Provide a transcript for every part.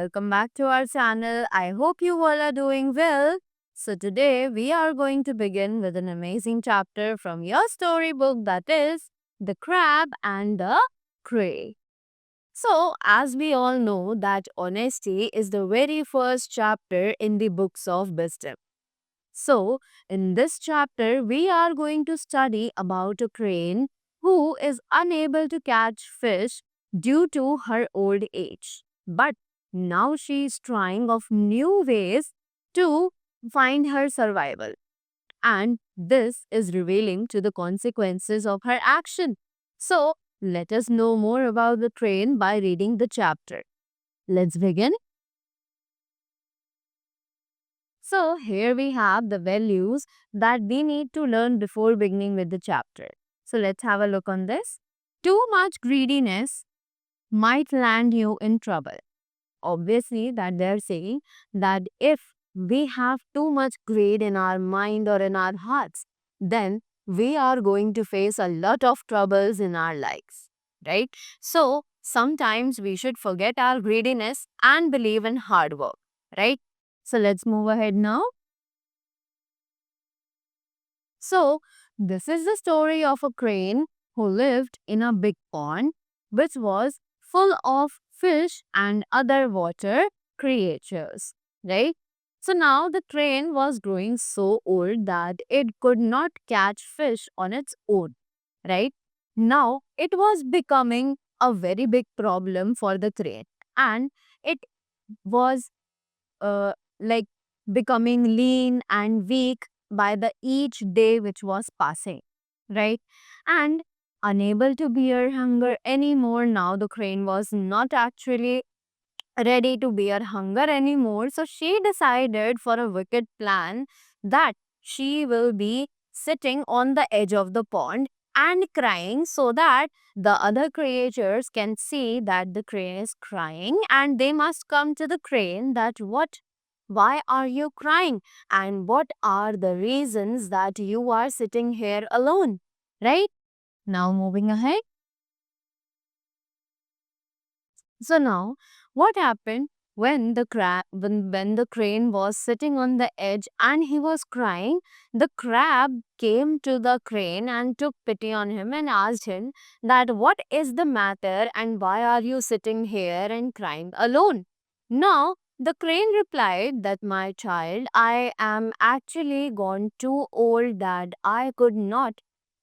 welcome back to our channel. I hope you all are doing well. So, today we are going to begin with an amazing chapter from your storybook, that is The Crab and the Crane. So, as we all know, that honesty is the very first chapter in the books of wisdom. So, in this chapter, we are going to study about a crane who is unable to catch fish due to her old age. But now she is trying of new ways to find her survival. And this is revealing to the consequences of her action. So, let us know more about the crane by reading the chapter. Let's begin. So, here we have the values that we need to learn before beginning with the chapter. So, let's have a look on this. Too much greediness might land you in trouble. Obviously, that they're saying that if we have too much greed in our mind or in our hearts, then we are going to face a lot of troubles in our lives, right? So, sometimes we should forget our greediness and believe in hard work, right? So, let's move ahead now. So, this is the story of a crane who lived in a big pond which was full of fish and other water creatures, right? So, now the crane was growing so old that it could not catch fish on its own, right? Now, it was becoming a very big problem for the crane and it was uh, like becoming lean and weak by the each day which was passing, right? And unable to bear hunger anymore, now the crane was not actually ready to bear hunger anymore. So she decided for a wicked plan that she will be sitting on the edge of the pond and crying so that the other creatures can see that the crane is crying and they must come to the crane that why are you crying and what are the reasons that you are sitting here alone, right? Now moving ahead. So now, what happened when when the crane was sitting on the edge and he was crying? The crab came to the crane and took pity on him and asked him that what is the matter and why are you sitting here and crying alone? Now, the crane replied that my child, I am actually gone too old that I could not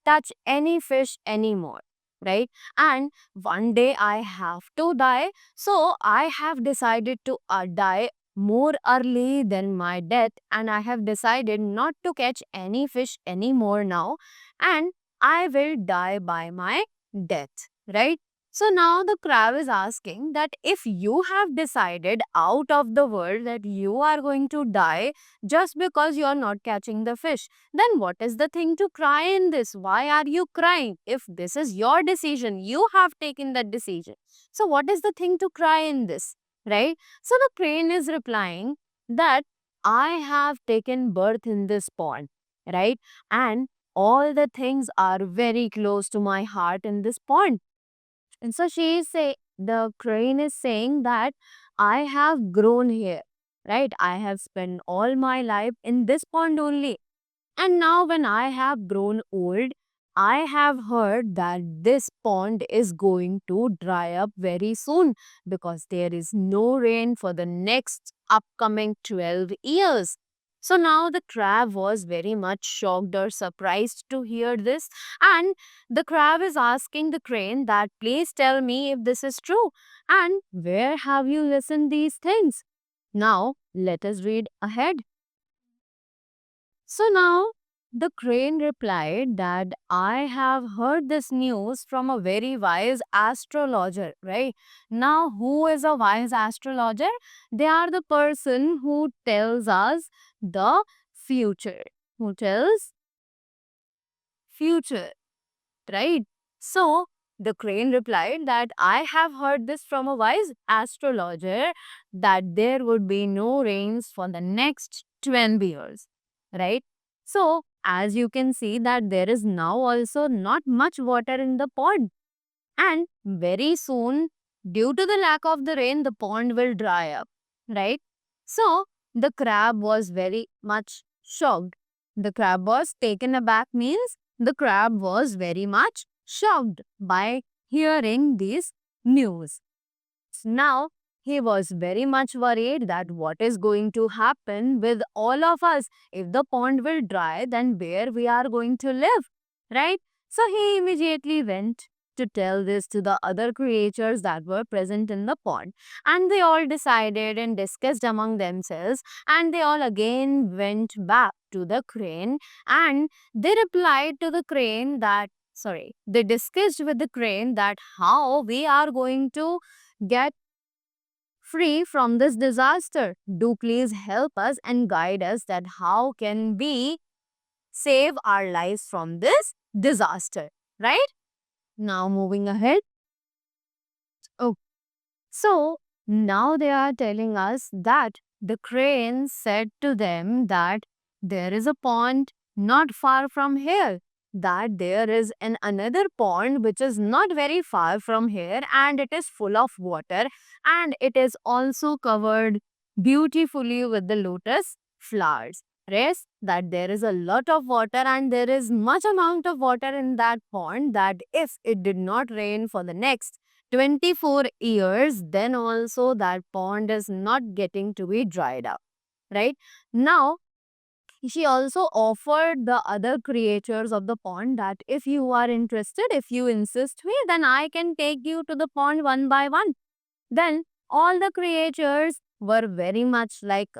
touch any fish anymore, right? And one day I have to die, so I have decided to die more early than my death, and I have decided not to catch any fish anymore now, and I will die by my death, right? So now the crab is asking that if you have decided out of the world that you are going to die just because you are not catching the fish, then what is the thing to cry in this? Why are you crying? If this is your decision, you have taken that decision. So, what is the thing to cry in this? Right? So, the crane is replying that I have taken birth in this pond, right? And all the things are very close to my heart in this pond. And so the crane is saying that I have grown here, right? I have spent all my life in this pond only, and now, when I have grown old, I have heard that this pond is going to dry up very soon because there is no rain for the next upcoming 12 years. So now the crab was very much shocked or surprised to hear this, and the crab is asking the crane that please tell me if this is true and where have you listened these things. Now let us read ahead. So now the crane replied that I have heard this news from a very wise astrologer, right? Now, who is a wise astrologer? They are the person who tells us the future. Who tells future, right? So the crane replied that I have heard this from a wise astrologer that there would be no rains for the next 12 years, right? So, as you can see that there is now also not much water in the pond and very soon due to the lack of the rain, the pond will dry up, right? So the crab was very much shocked. The crab was taken aback means the crab was very much shocked by hearing this news. Now, he was very much worried that what is going to happen with all of us. If the pond will dry, then where we are going to live, right? So he immediately went to tell this to the other creatures that were present in the pond. And they all decided and discussed among themselves. And they all again went back to the crane and they replied to the crane that, sorry, they discussed with the crane that how we are going to get free from this disaster. Do please help us and guide us that how can we save our lives from this disaster, right? Now moving ahead. Oh, so now they are telling us that the crane said to them that there is a pond not far from here, that there is another pond which is not very far from here and it is full of water and it is also covered beautifully with the lotus flowers. Yes, that there is a lot of water and there is much amount of water in that pond that if it did not rain for the next 24 years, then also that pond is not getting to be dried up, right? Now, she also offered the other creatures of the pond that if you are interested, if you insist me, then I can take you to the pond one by one. Then all the creatures were very much like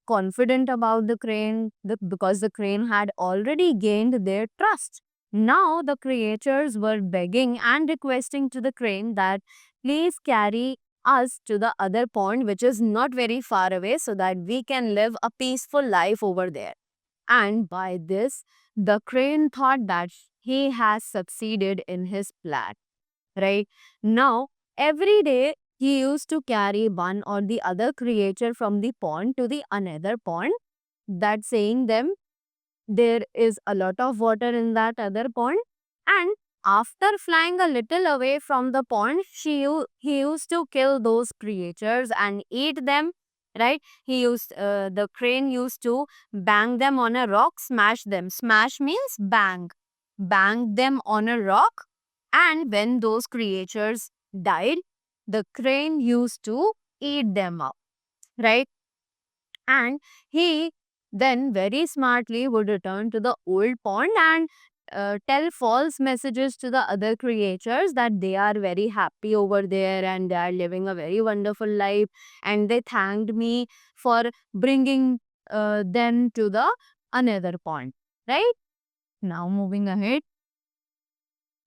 confident about the crane because the crane had already gained their trust. Now the creatures were begging and requesting to the crane that please carry us to the other pond which is not very far away so that we can live a peaceful life over there. And by this, the crane thought that he has succeeded in his plan, right? Now, every day he used to carry one or the other creature from the pond to the another pond, that saying them there is a lot of water in that other pond. And after flying a little away from the pond, he used to kill those creatures and eat them. Right? The crane used to bang them on a rock, smash them. Smash means bang. Bang them on a rock. And when those creatures died, the crane used to eat them up. Right? And he then very smartly would return to the old pond and tell false messages to the other creatures that they are very happy over there and they are living a very wonderful life and they thanked me for bringing them to the another pond, right? Now moving ahead.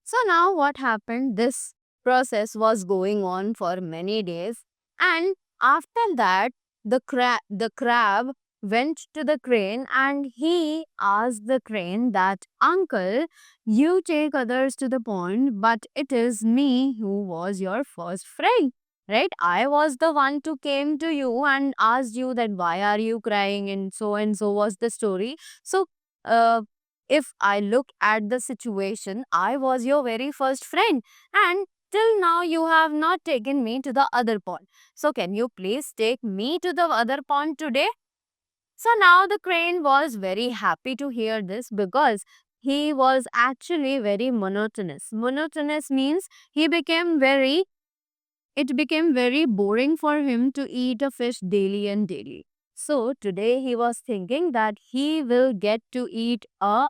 So now what happened? This process was going on for many days, and after that, the crab went to the crane and he asked the crane that, Uncle, you take others to the pond, but it is me who was your first friend. Right? I was the one who came to you and asked you that why are you crying and so was the story. So uh, if I look at the situation, I was your very first friend and till now you have not taken me to the other pond. So can you please take me to the other pond today? So now the crane was very happy to hear this because he was actually very monotonous. Monotonous means it became very boring for him to eat a fish daily and daily. So today he was thinking that he will get to eat a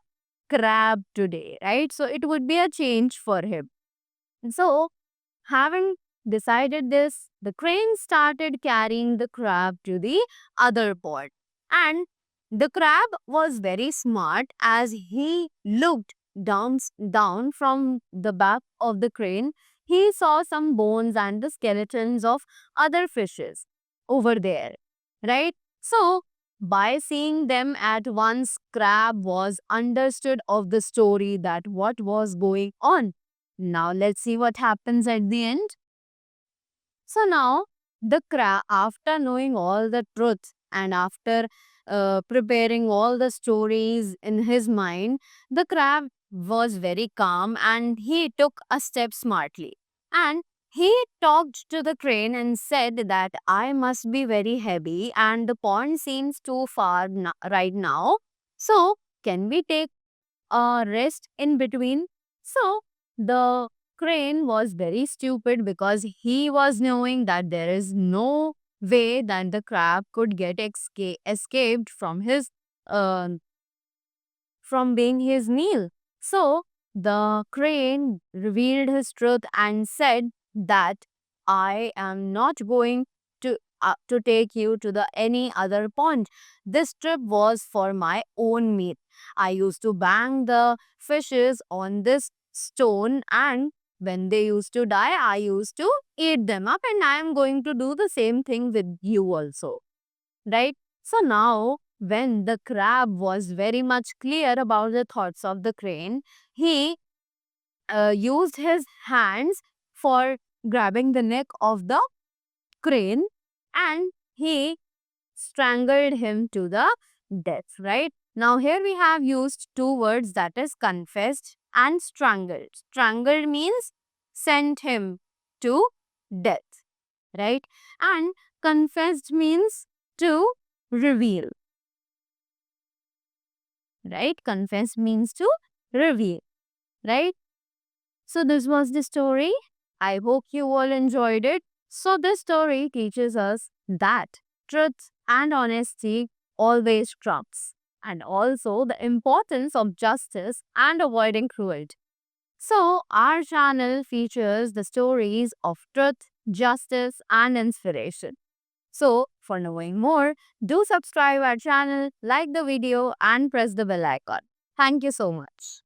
crab today, right? So it would be a change for him. So, having decided this, the crane started carrying the crab to the other pond. And the crab was very smart as he looked down from the back of the crane. He saw some bones and the skeletons of other fishes over there, right? So, by seeing them at once, Crab was understood of the story that what was going on. Now let's see what happens at the end. So now the crab, after knowing all the truth and after preparing all the stories in his mind, the crab was very calm and he took a step smartly. And He talked to the crane and said that I must be very heavy and the pond seems too far right now. So, can we take a rest in between? So, the crane was very stupid because he was knowing that there is no way that the crab could get escaped from his uh, from being his meal. So the crane revealed his truth and said that I am not going to take you to the any other pond. This trip was for my own meat. I used to bang the fishes on this stone, and when they used to die, I used to eat them up, and I am going to do the same thing with you also, right? So now, when the crab was very much clear about the thoughts of the crane, he used his hands for grabbing the neck of the crane, and he strangled him to the death, right? Now, here we have used two words, that is confessed and strangled. Strangled means sent him to death, right? And confessed means to reveal, right? Confess means to reveal, right? So, this was the story. I hope you all enjoyed it. So, this story teaches us that truth and honesty always trumps, and also the importance of justice and avoiding cruelty. So, our channel features the stories of truth, justice, and inspiration. So, for knowing more, do subscribe our channel, like the video, and press the bell icon. Thank you so much.